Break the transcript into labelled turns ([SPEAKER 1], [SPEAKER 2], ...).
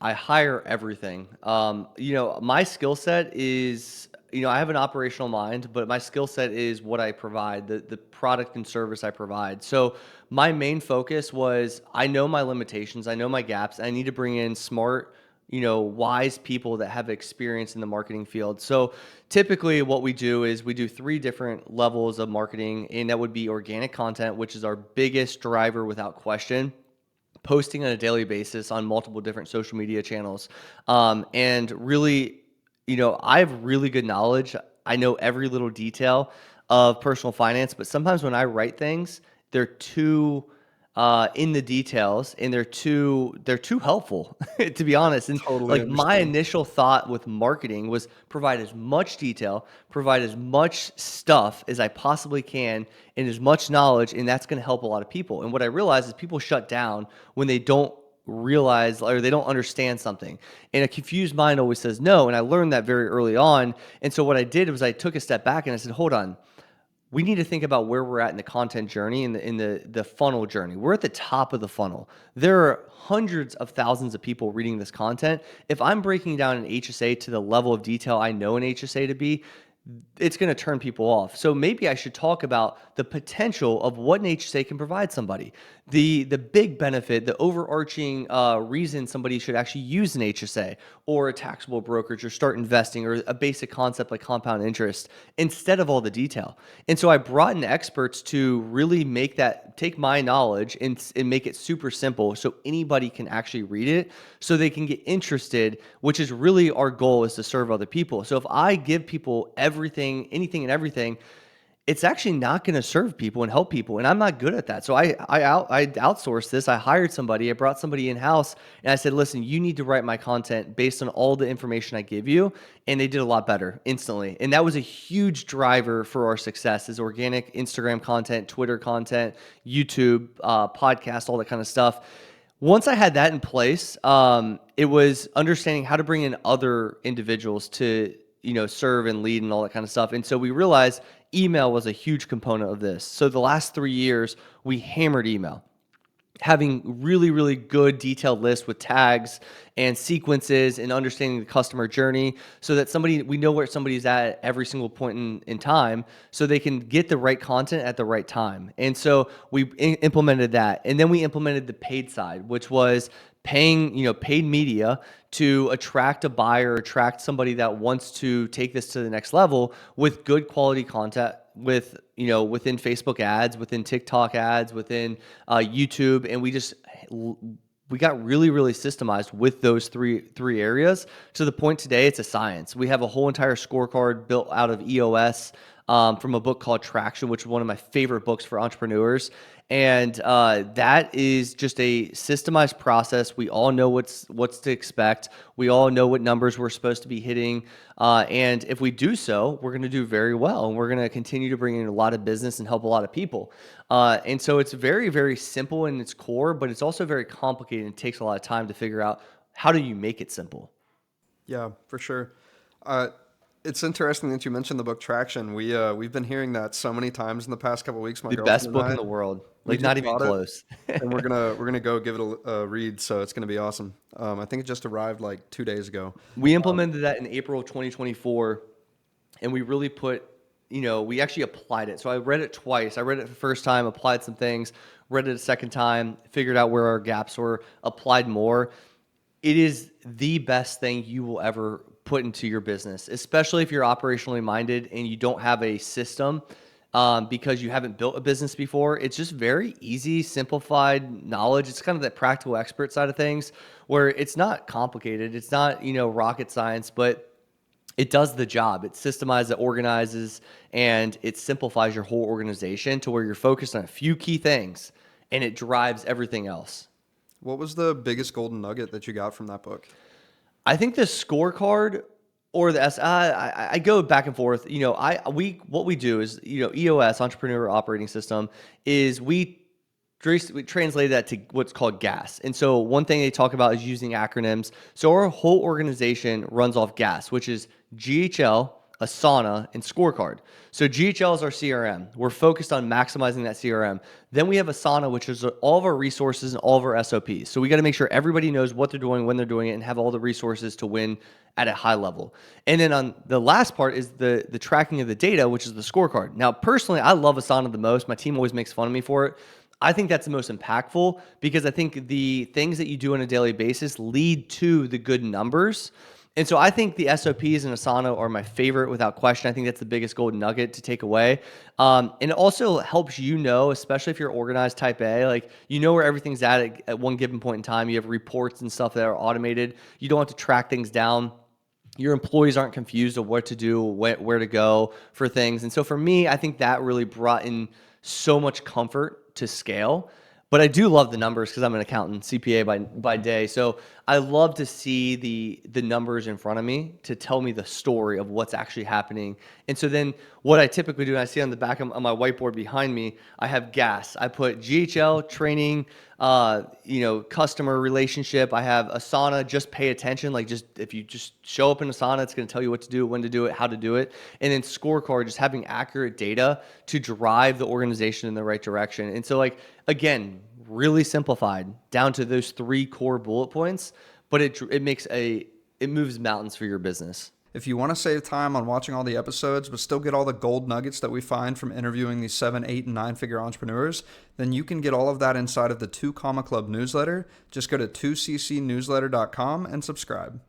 [SPEAKER 1] I hire everything. My skill set is, I have an operational mind, but my skill set is what I provide, the product and service I provide. So my main focus was I know my limitations, I know my gaps, I need to bring in smart, wise people that have experience in the marketing field. So typically what we do is we do three different levels of marketing, and that would be organic content, which is our biggest driver without question, posting on a daily basis on multiple different social media channels. And really, I have really good knowledge. I know every little detail of personal finance, but sometimes when I write things, they're too in the details, and they're too helpful to be honest. And
[SPEAKER 2] Totally
[SPEAKER 1] like my
[SPEAKER 2] understand.
[SPEAKER 1] initial thought with marketing was provide as much detail, provide as much stuff as I possibly can, and as much knowledge, and that's going to help a lot of people. And what I realize is people shut down when they don't realize or they don't understand something. And a confused mind always says no. And I learned that very early on. And so what I did was I took a step back and I said, hold on, we need to think about where we're at in the content journey, in the funnel journey. We're at the top of the funnel. There are hundreds of thousands of people reading this content. If I'm breaking down an HSA to the level of detail I know an HSA to be, it's going to turn people off. So maybe I should talk about the potential of what an HSA can provide somebody, the big benefit, the overarching reason somebody should actually use an HSA or a taxable brokerage or start investing, or a basic concept like compound interest, instead of all the detail. And so I brought in experts to really take my knowledge and make it super simple so anybody can actually read it, so they can get interested, which is really our goal, is to serve other people. So if I give people everything, anything and everything, it's actually not going to serve people and help people. And I'm not good at that. So I outsourced this. I hired somebody. I brought somebody in house, and I said, listen, you need to write my content based on all the information I give you. And they did a lot better instantly. And that was a huge driver for our success, is organic Instagram content, Twitter content, YouTube, podcast, all that kind of stuff. Once I had that in place, it was understanding how to bring in other individuals to, serve and lead and all that kind of stuff. And so we realized email was a huge component of this. So the last 3 years, we hammered email, having really, really good detailed lists with tags and sequences, and understanding the customer journey, so that we know where somebody's at every single point in time, so they can get the right content at the right time. And so we implemented that. And then we implemented the paid side, which was paying, paid media to attract a buyer, attract somebody that wants to take this to the next level with good quality content, within Facebook ads, within TikTok ads, within YouTube. And we got really, really systemized with those three areas, to the point today it's a science. We have a whole entire scorecard built out of EOS, from a book called Traction, which is one of my favorite books for entrepreneurs. And that is just a systemized process. We all know what's to expect. We all know what numbers we're supposed to be hitting. And if we do so, we're going to do very well. And we're going to continue to bring in a lot of business and help a lot of people. And so it's very, very simple in its core, but it's also very complicated, and it takes a lot of time to figure out how do you make it simple.
[SPEAKER 2] Yeah, for sure. Uh, it's interesting that you mentioned the book Traction. We've been hearing that so many times in the past couple of weeks. My
[SPEAKER 1] The
[SPEAKER 2] girlfriend
[SPEAKER 1] best
[SPEAKER 2] and
[SPEAKER 1] book in
[SPEAKER 2] I,
[SPEAKER 1] the world,
[SPEAKER 2] we
[SPEAKER 1] like not
[SPEAKER 2] just
[SPEAKER 1] even
[SPEAKER 2] bought it,
[SPEAKER 1] close.
[SPEAKER 2] and we're gonna go give it a read. So it's gonna be awesome. I think it just arrived like 2 days ago.
[SPEAKER 1] We
[SPEAKER 2] Um,
[SPEAKER 1] implemented that in April of 2024, and we really we actually applied it. So I read it twice. I read it the first time, applied some things, read it a second time, figured out where our gaps were, applied more. It is the best thing you will ever put into your business, especially if you're operationally minded and you don't have a system, because you haven't built a business before. It's just very easy, simplified knowledge. It's kind of that practical expert side of things, where it's not complicated. It's not, rocket science, but it does the job. It systemizes, it organizes, and it simplifies your whole organization to where you're focused on a few key things, and it drives everything else.
[SPEAKER 2] what was the biggest golden nugget that you got from that book?
[SPEAKER 1] I think the scorecard or the I go back and forth. What we do is, EOS, Entrepreneur Operating System, is we translate that to what's called GAS. And so one thing they talk about is using acronyms. So our whole organization runs off GAS, which is GHL, a sauna, and scorecard. So GHL is our CRM. We're focused on maximizing that CRM. Then we have Asana, which is all of our resources and all of our SOPs. So we got to make sure everybody knows what they're doing, when they're doing it, and have all the resources to win at a high level. And then on the last part is the tracking of the data, which is the scorecard. Now, personally, I love Asana the most. My team always makes fun of me for it. I think that's the most impactful because I think the things that you do on a daily basis lead to the good numbers. And so I think the SOPs and Asana are my favorite without question. I think that's the biggest golden nugget to take away. And it also helps you know, especially if you're organized type A, like you know where everything's at one given point in time. You have reports and stuff that are automated. You don't have to track things down. Your employees aren't confused of what to do, where to go for things. And so for me, I think that really brought in so much comfort to scale. But I do love the numbers because I'm an accountant, CPA by day. So I love to see the numbers in front of me to tell me the story of what's actually happening. And so then what I typically do, and I see on the back of my whiteboard behind me, I have GAS. I put GHL, training, customer relationship. I have Asana, just pay attention. Like just if you just show up in Asana, it's going to tell you what to do, when to do it, how to do it. And then scorecard, just having accurate data to drive the organization in the right direction. And so again, really simplified down to those 3 core bullet points, but it moves mountains for your business.
[SPEAKER 2] If you want to save time on watching all the episodes, but still get all the gold nuggets that we find from interviewing these 7, 8, and 9-figure entrepreneurs, then you can get all of that inside of the 2 Comma Club newsletter. Just go to 2ccnewsletter.com and subscribe.